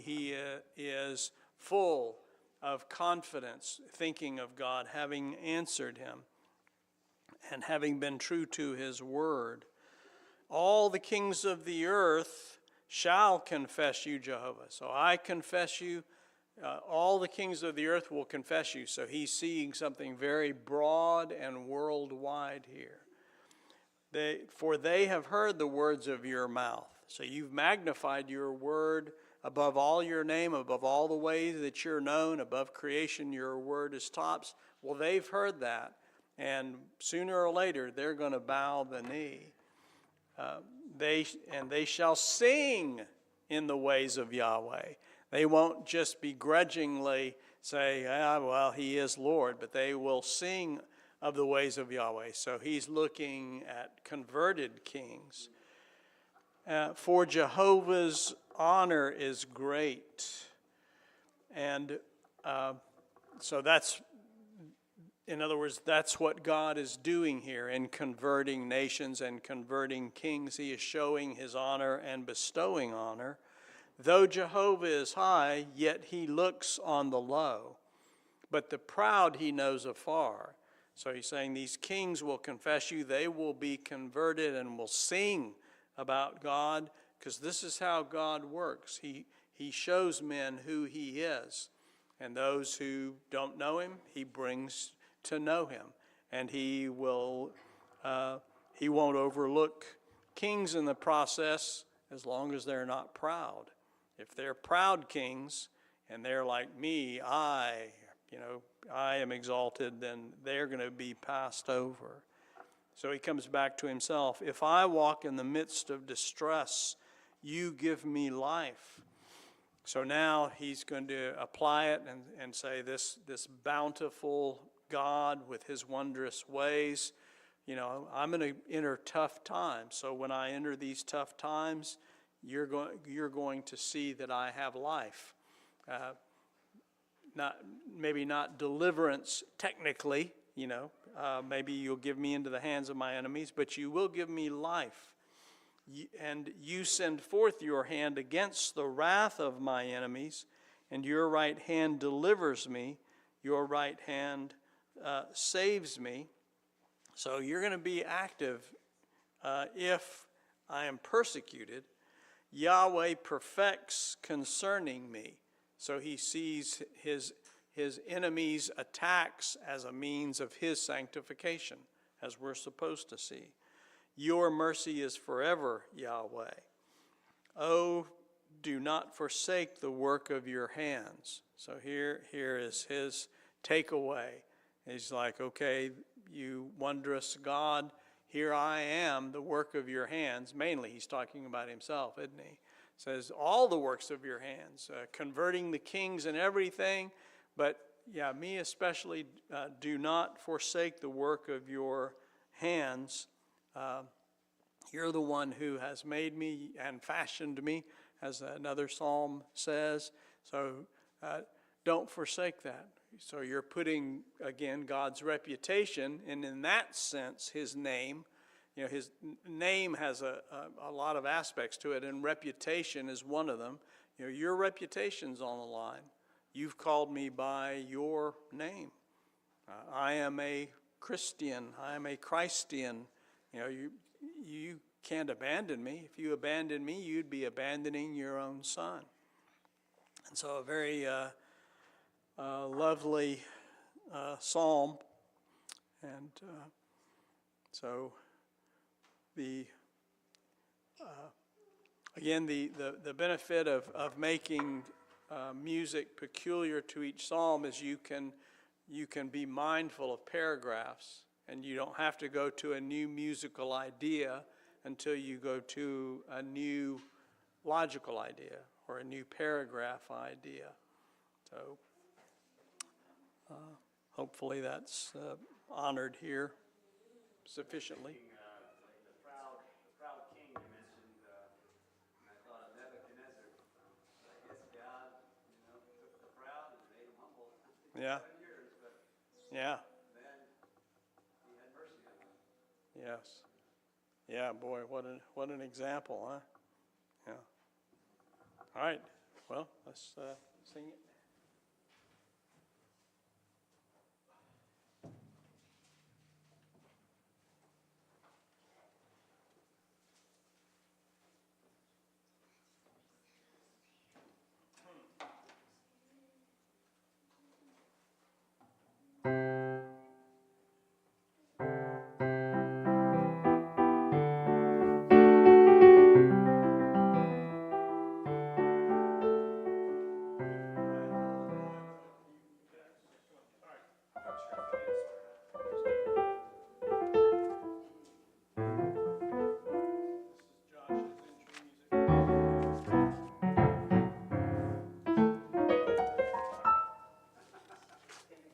he is full of confidence, thinking of God, having answered him, and having been true to his word. All the kings of the earth shall confess you, Jehovah. So I confess you. All the kings of the earth will confess you. So he's seeing something very broad and worldwide here. For they have heard the words of your mouth. So you've magnified your word above all your name, above all the ways that you're known, above creation, your word is tops. Well, they've heard that, and sooner or later they're going to bow the knee. They shall sing in the ways of Yahweh. They won't just begrudgingly say, well, he is Lord, but they will sing of the ways of Yahweh. So he's looking at converted kings. For Jehovah's honor is great. And so that's, in other words, that's what God is doing here in converting nations and converting kings. He is showing his honor and bestowing honor. Though Jehovah is high, yet he looks on the low. But the proud he knows afar. So he's saying these kings will confess you. They will be converted and will sing about God, because this is how God works. He shows men who he is. And those who don't know him, he brings to know him. And he won't overlook kings in the process as long as they're not proud. If they're proud kings and they're like me, I am exalted, then they're going to be passed over. So he comes back to himself. If I walk in the midst of distress, you give me life. So now he's going to apply it and say this bountiful God with his wondrous ways, I'm going to enter tough times. So when I enter these tough times, you're going to see that I have life. Maybe not deliverance technically, maybe you'll give me into the hands of my enemies, but you will give me life. And you send forth your hand against the wrath of my enemies, and your right hand delivers me. Your right hand saves me. So you're going to be active if I am persecuted. Yahweh perfects concerning me. So he sees his enemies' attacks as a means of his sanctification, as we're supposed to see. Your mercy is forever, Yahweh. Oh, do not forsake the work of your hands. So here is his takeaway. He's like, okay, you wondrous God, here I am, the work of your hands. Mainly he's talking about himself, isn't he? Says all the works of your hands, converting the kings and everything. But yeah, me especially, do not forsake the work of your hands. You're the one who has made me and fashioned me, as another psalm says. So don't forsake that. So you're putting, again, God's reputation, and in that sense, his name. His name has a lot of aspects to it, and reputation is one of them. Your reputation's on the line. You've called me by your name. I am a Christian. I am a Christian. You can't abandon me. If you abandon me, you'd be abandoning your own son. And so a very lovely psalm. And so the benefit of making music peculiar to each psalm is you can be mindful of paragraphs, and you don't have to go to a new musical idea until you go to a new logical idea or a new paragraph idea. So hopefully that's honored here sufficiently. The proud king you mentioned, and I thought of Nebuchadnezzar. I guess God, took the proud and made him humble. Yeah. 7 years, but Yeah. then he had mercy on him. Yes. Yeah, boy, what an example, huh? Yeah. All right. Well, let's sing it.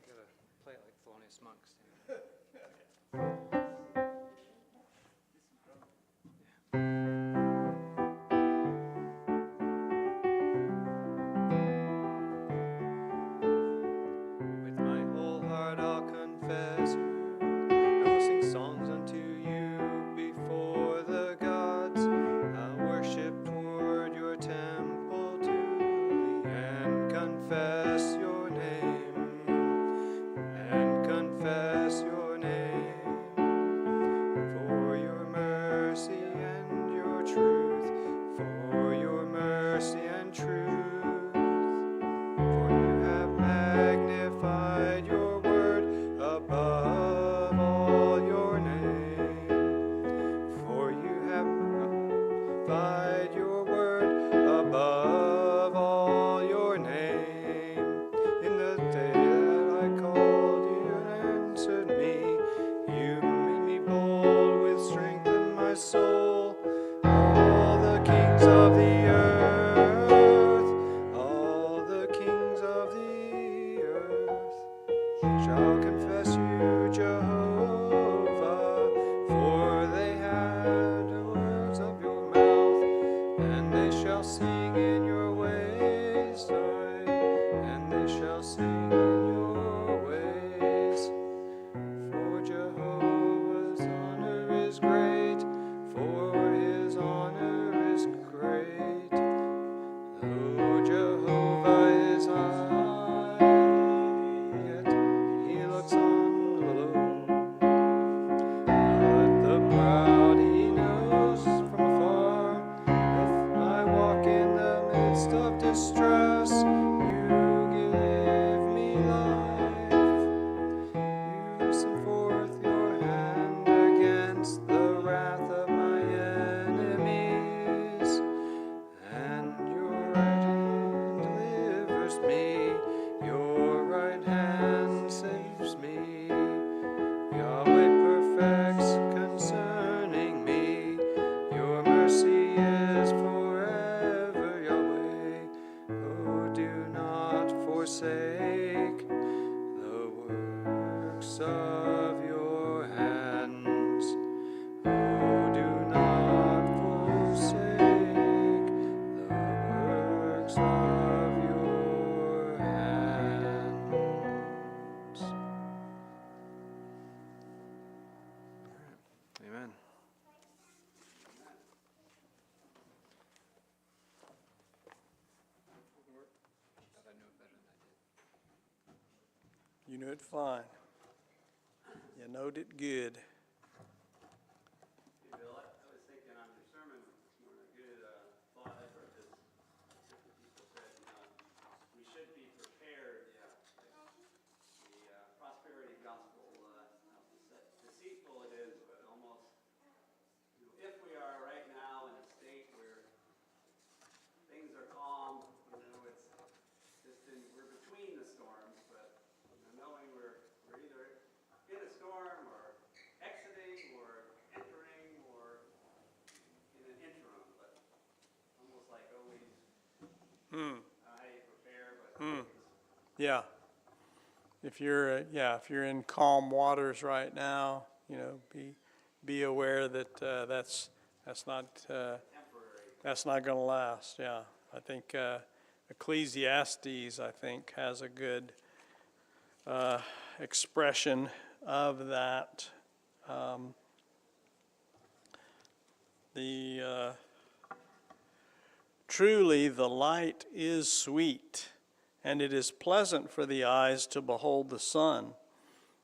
Gotta play it like Thelonious Monk. With my whole heart I'll confess you. I will sing songs unto you before the gods. I'll worship toward your temple to me and confess your name. And confess your name. For your mercy and your truth. For your mercy and truth. For you have magnified your word above all your name. For you have magnified your word above all your name. In the day that I called, you answered me. You made me bold with strength in my soul. All the kings of the earth, all the kings of the earth shall confess you, Jehovah, for they had the words of your mouth, and they shall sing in your ways, and they shall sing in your ways. For Jehovah's honor is great, for his honor is great. Though Jehovah is high, yet he looks on the low. But the proud he knows from afar. If I walk in the midst of distress, you give me life. You send forth your hand against the wrath of my enemies, and your right hand delivers me. Your right hand saves me. Yahweh perfects concerning me. Your mercy is forever, Yahweh. Oh, do not forsake the works of your hands. Oh, do not forsake the works of your hands. Amen. You knew it fine. You knowed it good. Hey, Bill, I was thinking on your sermon this morning, a good thought. I heard this. Different people said we should be prepared. Yeah. The prosperity gospel, how deceitful it is, but almost, if we are right now in a state where things are calm, it's just we're between the storms, but knowing we're either in a storm or exiting or entering or in an interim, but almost like always, how you prepare, but always. Yeah. If you're in calm waters right now, be aware that that's not going to last. Yeah, I think Ecclesiastes, has a good expression of that. The Truly the light is sweet, and it is pleasant for the eyes to behold the sun.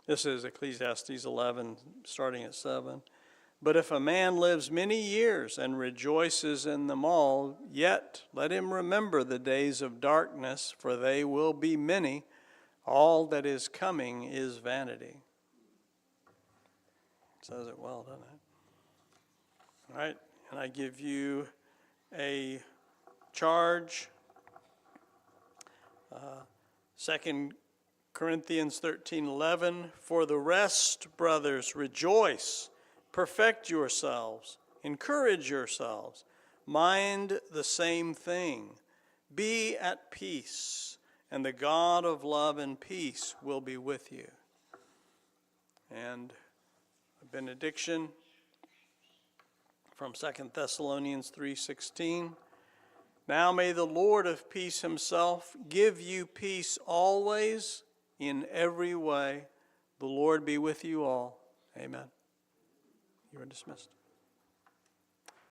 This is Ecclesiastes 11, starting at 7. But if a man lives many years and rejoices in them all, yet let him remember the days of darkness, for they will be many. All that is coming is vanity. Says it well, doesn't it? All right, and I give you a charge. 2 Corinthians 13:11. For the rest, brothers, rejoice. Perfect yourselves, encourage yourselves, mind the same thing, be at peace, and the God of love and peace will be with you. And a benediction from 2 Thessalonians 3:16. Now may the Lord of peace himself give you peace always in every way. The Lord be with you all. Amen. You are dismissed.